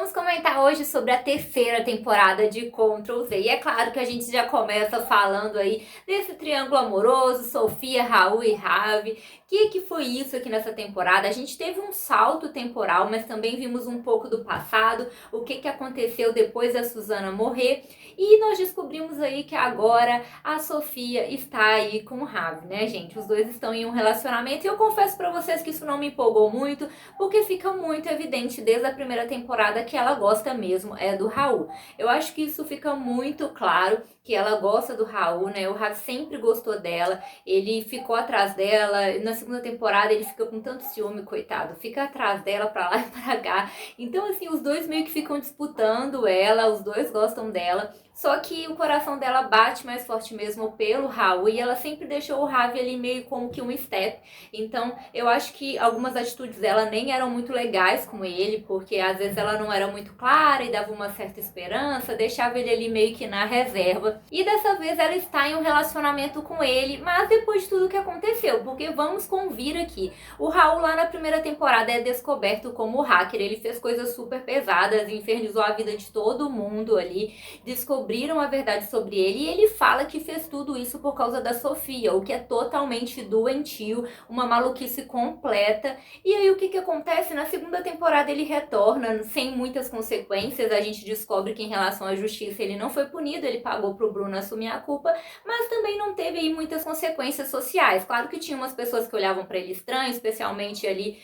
Vamos comentar hoje sobre a terceira temporada de Ctrl Z. E é claro que a gente já começa falando aí desse triângulo amoroso, Sofia, Raul e Ravi. O que foi isso aqui nessa temporada? A gente teve um salto temporal, mas também vimos um pouco do passado, o que aconteceu depois da Susana morrer. E nós descobrimos aí que agora a Sofia está aí com o Ravi, né, gente? Os dois estão em um relacionamento e eu confesso pra vocês que isso não me empolgou muito, porque fica muito evidente desde a primeira temporada que ela gosta mesmo do Raul. Eu acho que isso fica muito claro, que ela gosta do Raul, né? O Raul sempre gostou dela, ele ficou atrás dela. Na segunda temporada ele fica com tanto ciúme, coitado, fica atrás dela pra lá e pra cá. Então assim, os dois meio que ficam disputando ela, os dois gostam dela. Só que o coração dela bate mais forte mesmo pelo Raul, e ela sempre deixou o Ravi ali meio como que um step. Então eu acho que algumas atitudes dela nem eram muito legais com ele, porque às vezes ela não era muito clara e dava uma certa esperança, deixava ele ali meio que na reserva. E dessa vez ela está em um relacionamento com ele, mas depois de tudo que aconteceu, porque vamos convir aqui, o Raul lá na primeira temporada é descoberto como hacker, ele fez coisas super pesadas, infernizou a vida de todo mundo ali, descobriram a verdade sobre ele e ele fala que fez tudo isso por causa da Sofia, o que é totalmente doentio, uma maluquice completa. E aí o que acontece? Na segunda temporada ele retorna sem muitas consequências, a gente descobre que em relação à justiça ele não foi punido, ele pagou pro Bruno assumir a culpa, mas também não teve aí muitas consequências sociais. Claro que tinha umas pessoas que olhavam para ele estranho, especialmente ali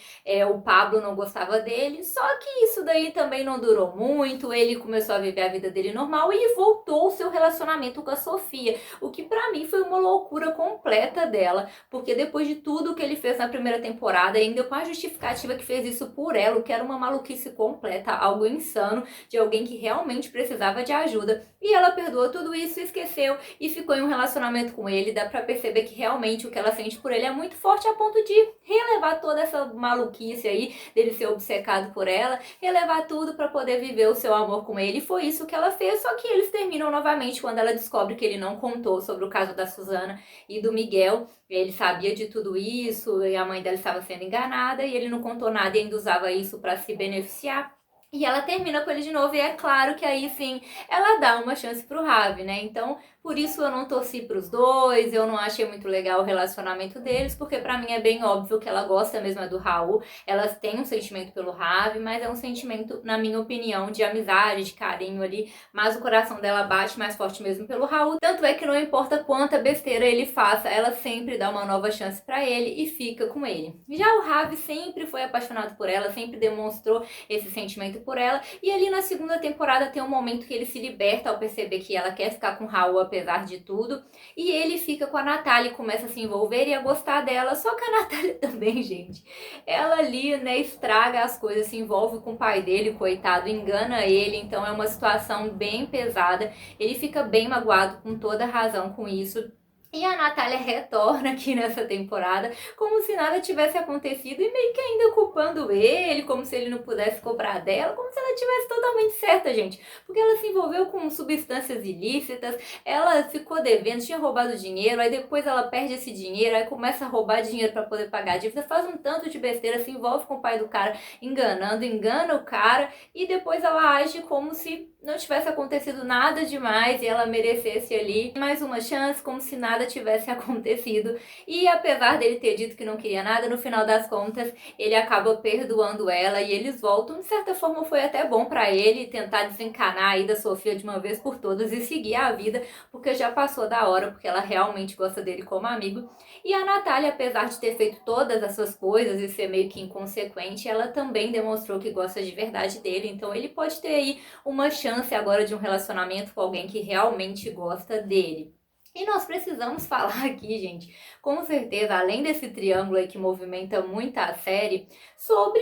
o Pablo não gostava dele, só que isso daí também não durou muito, ele começou a viver a vida dele normal e voltou o seu relacionamento com a Sofia, o que pra mim foi uma loucura completa dela, porque depois de tudo que ele fez na primeira temporada, ainda com a justificativa que fez isso por ela, o que era uma maluquice completa, algo insano, de alguém que realmente precisava de ajuda, e ela perdoou tudo isso, esqueceu e ficou em um relacionamento com ele. Dá pra perceber que realmente o que ela sente por ele é muito forte, a ponto de relevar toda essa maluquice aí, dele ser obcecado por ela, relevar tudo pra poder viver o seu amor com ele, e foi isso que ela fez. Só que eles terminam novamente quando ela descobre que ele não contou sobre o caso da Susana e do Miguel. Ele sabia de tudo isso e a mãe dela estava sendo enganada e ele não contou nada e ainda usava isso para se beneficiar. E ela termina com ele de novo e é claro que aí sim ela dá uma chance pro Ravi, né? Então por isso eu não torci pros dois, eu não achei muito legal o relacionamento deles, porque pra mim é bem óbvio que ela gosta mesmo do Raul, elas têm um sentimento pelo Ravi, mas é um sentimento, na minha opinião, de amizade, de carinho ali, mas o coração dela bate mais forte mesmo pelo Raul, tanto é que não importa quanta besteira ele faça, ela sempre dá uma nova chance pra ele e fica com ele. Já o Ravi sempre foi apaixonado por ela, sempre demonstrou esse sentimento por ela, e ali na segunda temporada tem um momento que ele se liberta ao perceber que ela quer ficar com o Raul apesar de tudo, e ele fica com a Natália e começa a se envolver e a gostar dela. Só que a Natália também, gente, ela ali, né, estraga as coisas, se envolve com o pai dele, coitado, engana ele, então é uma situação bem pesada, ele fica bem magoado, com toda razão com isso. E a Natália retorna aqui nessa temporada como se nada tivesse acontecido e meio que ainda culpando ele, como se ele não pudesse cobrar dela, como se ela tivesse totalmente certa, gente. Porque ela se envolveu com substâncias ilícitas, ela ficou devendo, tinha roubado dinheiro, aí depois ela perde esse dinheiro, aí começa a roubar dinheiro para poder pagar a dívida, faz um tanto de besteira, se envolve com o pai do cara, enganando, engana o cara, e depois ela age como se não tivesse acontecido nada demais e ela merecesse ali mais uma chance, como se nada tivesse acontecido. E apesar dele ter dito que não queria nada, no final das contas ele acaba perdoando ela e eles voltam. De certa forma foi até bom pra ele tentar desencanar aí da Sofia de uma vez por todas e seguir a vida, porque já passou da hora, porque ela realmente gosta dele como amigo. E a Natália, apesar de ter feito todas essas coisas e ser meio que inconsequente, ela também demonstrou que gosta de verdade dele, então ele pode ter aí uma chance agora de um relacionamento com alguém que realmente gosta dele. E nós precisamos falar aqui, gente, com certeza, além desse triângulo aí que movimenta muito a série, sobre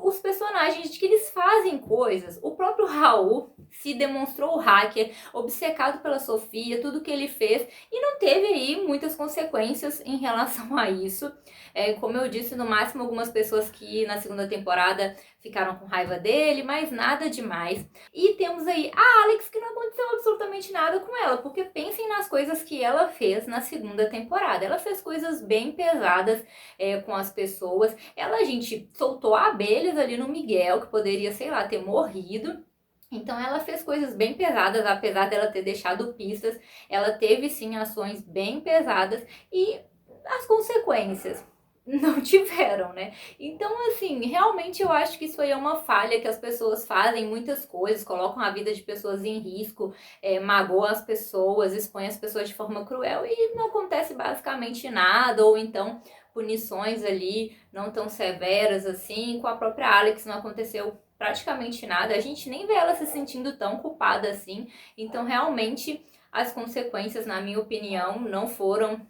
os personagens, de que eles fazem coisas. O próprio Raul se demonstrou o hacker, obcecado pela Sofia, tudo que ele fez, e não teve aí muitas consequências em relação a isso. Como eu disse, no máximo algumas pessoas que na segunda temporada ficaram com raiva dele, mas nada demais. E temos aí a Alex, que não aconteceu absolutamente nada com ela, porque pensem nas coisas que ela fez na segunda temporada. Ela fez coisas bem pesadas com as pessoas. Ela, gente, soltou abelhas ali no Miguel, que poderia, sei lá, ter morrido. Então ela fez coisas bem pesadas, apesar dela ter deixado pistas, ela teve sim ações bem pesadas e as consequências não tiveram, né? Então, assim, realmente eu acho que isso aí é uma falha que as pessoas fazem muitas coisas, colocam a vida de pessoas em risco, magoam as pessoas, expõem as pessoas de forma cruel e não acontece basicamente nada, ou então punições ali não tão severas assim. Com a própria Alex não aconteceu praticamente nada, a gente nem vê ela se sentindo tão culpada assim. Então, realmente, as consequências, na minha opinião, não foram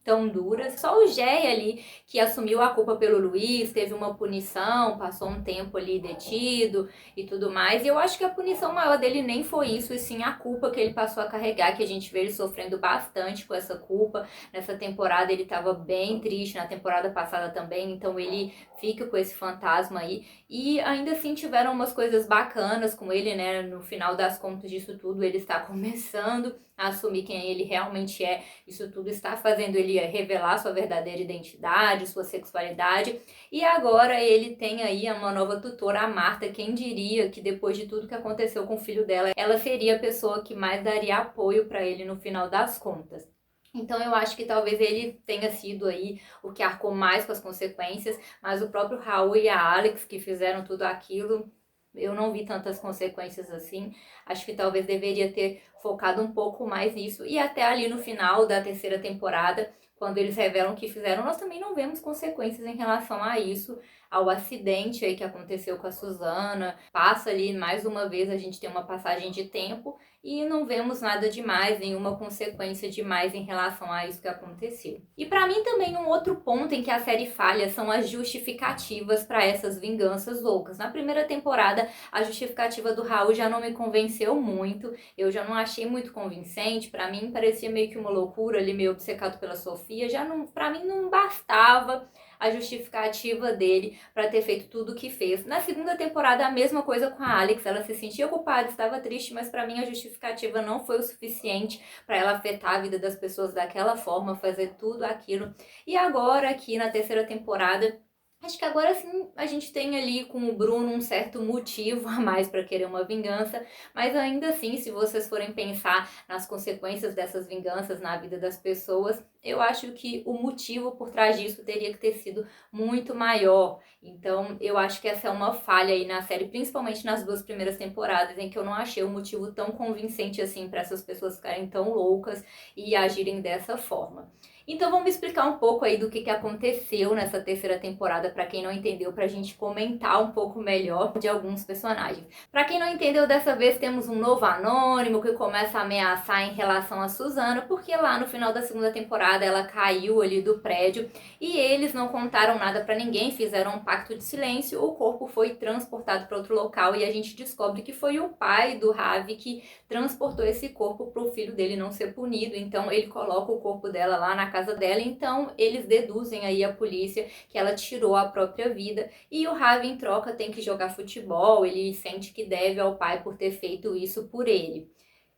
tão duras. Só o Jay ali, que assumiu a culpa pelo Luiz, teve uma punição, passou um tempo ali detido e tudo mais. E eu acho que a punição maior dele nem foi isso, e sim a culpa que ele passou a carregar, que a gente vê ele sofrendo bastante com essa culpa. Nessa temporada ele estava bem triste, na temporada passada também, então ele fica com esse fantasma aí. E ainda assim tiveram umas coisas bacanas com ele, né? No final das contas disso tudo, ele está começando a assumir quem ele realmente é. Isso tudo está fazendo ele revelar sua verdadeira identidade, sua sexualidade. E agora ele tem aí uma nova tutora, a Marta. Quem diria que depois de tudo que aconteceu com o filho dela, ela seria a pessoa que mais daria apoio para ele no final das contas. Então eu acho que talvez ele tenha sido aí o que arcou mais com as consequências, mas o próprio Raul e a Alex, que fizeram tudo aquilo, eu não vi tantas consequências assim. Acho que talvez deveria ter focado um pouco mais nisso. E até ali no final da terceira temporada, quando eles revelam o que fizeram, nós também não vemos consequências em relação a isso, ao acidente aí que aconteceu com a Suzana. Passa ali mais uma vez, a gente tem uma passagem de tempo e não vemos nada demais, nenhuma consequência demais em relação a isso que aconteceu. E para mim também um outro ponto em que a série falha são as justificativas para essas vinganças loucas. Na primeira temporada, a justificativa do Raul já não me convenceu muito, eu já não achei muito convincente. Para mim parecia meio que uma loucura, ele meio obcecado pela Sofia, já não, para mim não bastava a justificativa dele para ter feito tudo o que fez. Na segunda temporada, a mesma coisa com a Alex, ela se sentia culpada, estava triste, mas para mim a justificativa não foi o suficiente para ela afetar a vida das pessoas daquela forma, fazer tudo aquilo. E agora, aqui na terceira temporada, acho que agora sim a gente tem ali com o Bruno um certo motivo a mais para querer uma vingança, mas ainda assim, se vocês forem pensar nas consequências dessas vinganças na vida das pessoas, eu acho que o motivo por trás disso teria que ter sido muito maior. Então, eu acho que essa é uma falha aí na série, principalmente nas duas primeiras temporadas, em que eu não achei um motivo tão convincente assim para essas pessoas ficarem tão loucas e agirem dessa forma. Então vamos explicar um pouco aí do que aconteceu nessa terceira temporada, para quem não entendeu, pra gente comentar um pouco melhor de alguns personagens. Para quem não entendeu, dessa vez temos um novo anônimo que começa a ameaçar em relação a Suzana, porque lá no final da segunda temporada ela caiu ali do prédio e eles não contaram nada para ninguém, fizeram um pacto de silêncio, o corpo foi transportado para outro local e a gente descobre que foi o pai do Ravi que transportou esse corpo para o filho dele não ser punido. Então ele coloca o corpo dela lá na casa dela, então eles deduzem aí a polícia que ela tirou a própria vida, e o Ravi em troca tem que jogar futebol, ele sente que deve ao pai por ter feito isso por ele.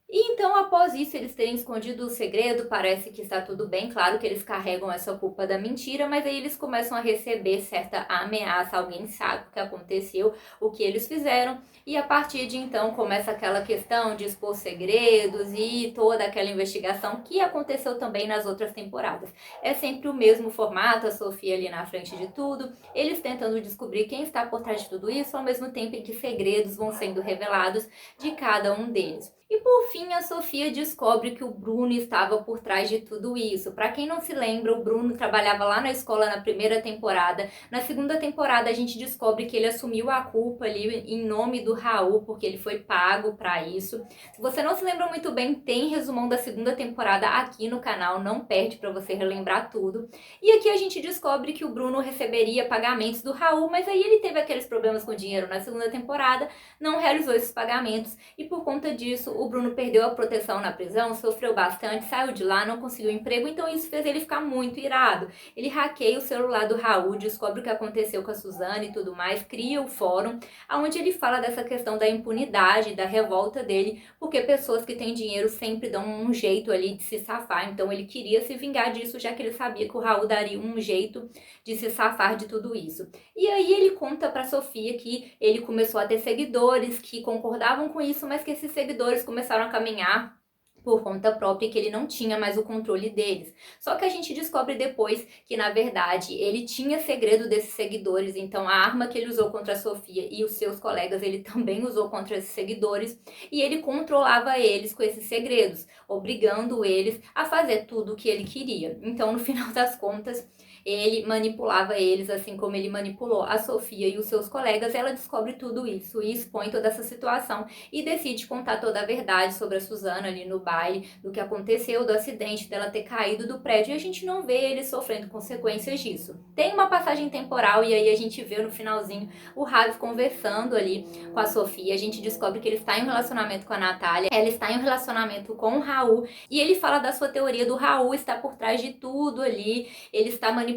E então, após isso, eles terem escondido o segredo, parece que está tudo bem. Claro que eles carregam essa culpa da mentira, mas aí eles começam a receber certa ameaça. Alguém sabe o que aconteceu, o que eles fizeram. E a partir de então começa aquela questão de expor segredos e toda aquela investigação que aconteceu também nas outras temporadas. É sempre o mesmo formato, a Sofia ali na frente de tudo, eles tentando descobrir quem está por trás de tudo isso, ao mesmo tempo em que segredos vão sendo revelados de cada um deles. E por fim, a Sofia descobre que o Bruno estava por trás de tudo isso. Para quem não se lembra, o Bruno trabalhava lá na escola na primeira temporada. Na segunda temporada, a gente descobre que ele assumiu a culpa ali em nome do Raul, porque ele foi pago para isso. Se você não se lembra muito bem, tem resumão da segunda temporada aqui no canal, não perde para você relembrar tudo. E aqui a gente descobre que o Bruno receberia pagamentos do Raul, mas aí ele teve aqueles problemas com dinheiro na segunda temporada, não realizou esses pagamentos e por conta disso o Bruno perdeu a proteção na prisão, sofreu bastante, saiu de lá, não conseguiu emprego, então isso fez ele ficar muito irado. Ele hackeia o celular do Raul, descobre o que aconteceu com a Suzane e tudo mais, cria o fórum, onde ele fala dessa questão da impunidade, da revolta dele, porque pessoas que têm dinheiro sempre dão um jeito ali de se safar, então ele queria se vingar disso, já que ele sabia que o Raul daria um jeito de se safar de tudo isso. E aí ele conta pra Sofia que ele começou a ter seguidores que concordavam com isso, mas que esses seguidores começaram a caminhar por conta própria e que ele não tinha mais o controle deles. Só que a gente descobre depois que, na verdade, ele tinha segredo desses seguidores, então a arma que ele usou contra a Sofia e os seus colegas, ele também usou contra esses seguidores, e ele controlava eles com esses segredos, obrigando eles a fazer tudo o que ele queria. Então, no final das contas, ele manipulava eles, assim como ele manipulou a Sofia e os seus colegas. Ela descobre tudo isso e expõe toda essa situação e decide contar toda a verdade sobre a Suzana ali no baile, do que aconteceu, do acidente dela ter caído do prédio, e a gente não vê ele sofrendo consequências disso. Tem uma passagem temporal e aí a gente vê no finalzinho o Ravi conversando ali com a Sofia. A gente descobre que ele está em um relacionamento com a Natália, ela está em um relacionamento com o Raul, e ele fala da sua teoria do Raul estar por trás de tudo ali, ele está manipulando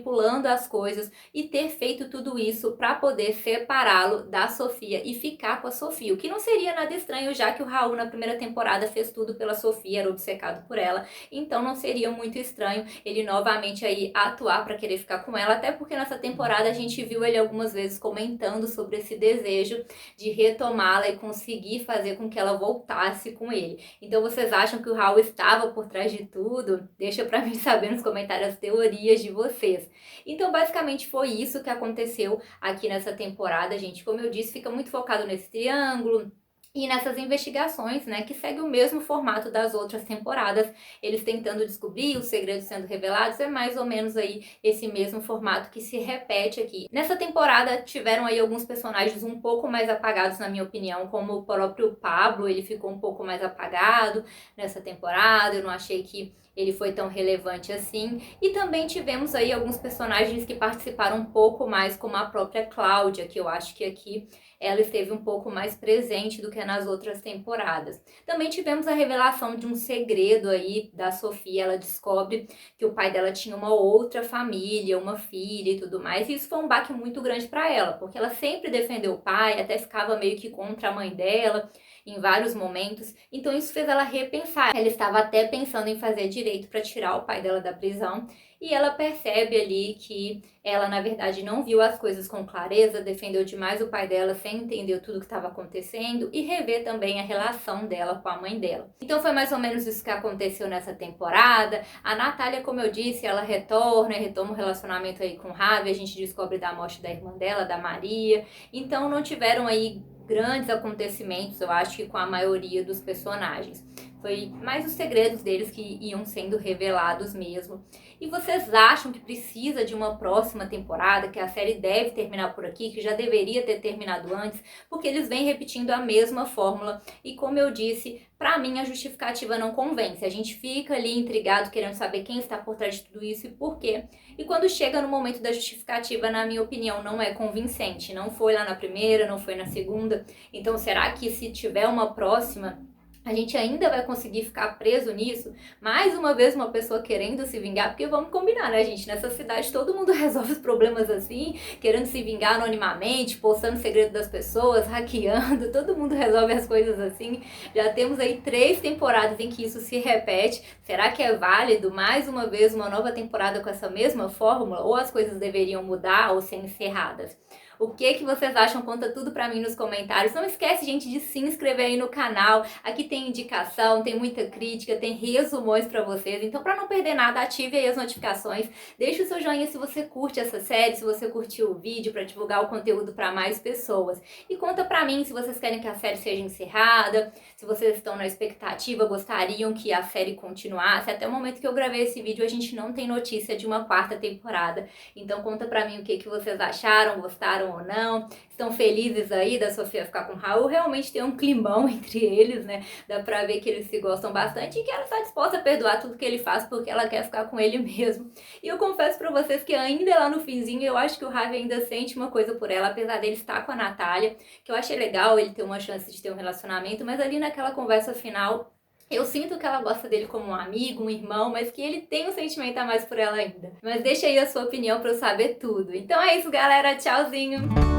as coisas e ter feito tudo isso para poder separá-lo da Sofia e ficar com a Sofia, o que não seria nada estranho, já que o Raul na primeira temporada fez tudo pela Sofia, era obcecado por ela, então não seria muito estranho ele novamente aí atuar para querer ficar com ela, até porque nessa temporada a gente viu ele algumas vezes comentando sobre esse desejo de retomá-la e conseguir fazer com que ela voltasse com ele. Então vocês acham que o Raul estava por trás de tudo? Deixa para mim saber nos comentários as teorias de vocês. Então basicamente foi isso que aconteceu aqui nessa temporada, gente. Como eu disse, fica muito focado nesse triângulo e nessas investigações, né, que segue o mesmo formato das outras temporadas, eles tentando descobrir os segredos sendo revelados, é mais ou menos aí esse mesmo formato que se repete aqui. Nessa temporada tiveram aí alguns personagens um pouco mais apagados, na minha opinião, como o próprio Pablo, ele ficou um pouco mais apagado nessa temporada, eu não achei que ele foi tão relevante assim. E também tivemos aí alguns personagens que participaram um pouco mais, como a própria Cláudia, que eu acho que aqui ela esteve um pouco mais presente do que nas outras temporadas. Também tivemos a revelação de um segredo aí da Sofia, ela descobre que o pai dela tinha uma outra família, uma filha e tudo mais, e isso foi um baque muito grande para ela, porque ela sempre defendeu o pai, até ficava meio que contra a mãe dela em vários momentos, então isso fez ela repensar. Ela estava até pensando em fazer direito para tirar o pai dela da prisão, e ela percebe ali que ela, na verdade, não viu as coisas com clareza, defendeu demais o pai dela sem entender tudo que estava acontecendo e rever também a relação dela com a mãe dela. Então foi mais ou menos isso que aconteceu nessa temporada. A Natália, como eu disse, ela retoma o relacionamento aí com o Ravi, a gente descobre da morte da irmã dela, da Maria, então não tiveram aí grandes acontecimentos, eu acho que com a maioria dos personagens. Foi mais os segredos deles que iam sendo revelados mesmo. E vocês acham que precisa de uma próxima temporada, que a série deve terminar por aqui, que já deveria ter terminado antes, porque eles vêm repetindo a mesma fórmula e, como eu disse, para mim a justificativa não convence. A gente fica ali intrigado querendo saber quem está por trás de tudo isso e por quê. E quando chega no momento da justificativa, na minha opinião, não é convincente. Não foi lá na primeira, não foi na segunda. Então será que se tiver uma próxima, a gente ainda vai conseguir ficar preso nisso? Mais uma vez uma pessoa querendo se vingar, porque vamos combinar, né, gente? Nessa cidade todo mundo resolve os problemas assim, querendo se vingar anonimamente, postando segredo das pessoas, hackeando, todo mundo resolve as coisas assim. Já temos aí 3 temporadas em que isso se repete. Será que é válido mais uma vez uma nova temporada com essa mesma fórmula? Ou as coisas deveriam mudar ou ser encerradas? O que vocês acham? Conta tudo pra mim nos comentários. Não esquece, gente, de se inscrever aí no canal. Aqui tem indicação, tem muita crítica, tem resumões pra vocês. Então, pra não perder nada, ative aí as notificações. Deixa o seu joinha se você curte essa série, se você curtiu o vídeo, pra divulgar o conteúdo pra mais pessoas. E conta pra mim se vocês querem que a série seja encerrada, se vocês estão na expectativa, gostariam que a série continuasse. Até o momento que eu gravei esse vídeo, a gente não tem notícia de uma quarta temporada. Então conta pra mim o que vocês acharam, gostaram ou não. Estão felizes aí da Sofia ficar com o Raul? Realmente tem um climão entre eles, né? Dá pra ver que eles se gostam bastante e que ela está disposta a perdoar tudo que ele faz porque ela quer ficar com ele mesmo. E eu confesso pra vocês que ainda lá no finzinho, eu acho que o Harvey ainda sente uma coisa por ela, apesar dele estar com a Natália, que eu achei legal ele ter uma chance de ter um relacionamento, mas ali naquela conversa final, eu sinto que ela gosta dele como um amigo, um irmão, mas que ele tem um sentimento a mais por ela ainda. Mas deixa aí a sua opinião pra eu saber tudo. Então é isso, galera. Tchauzinho!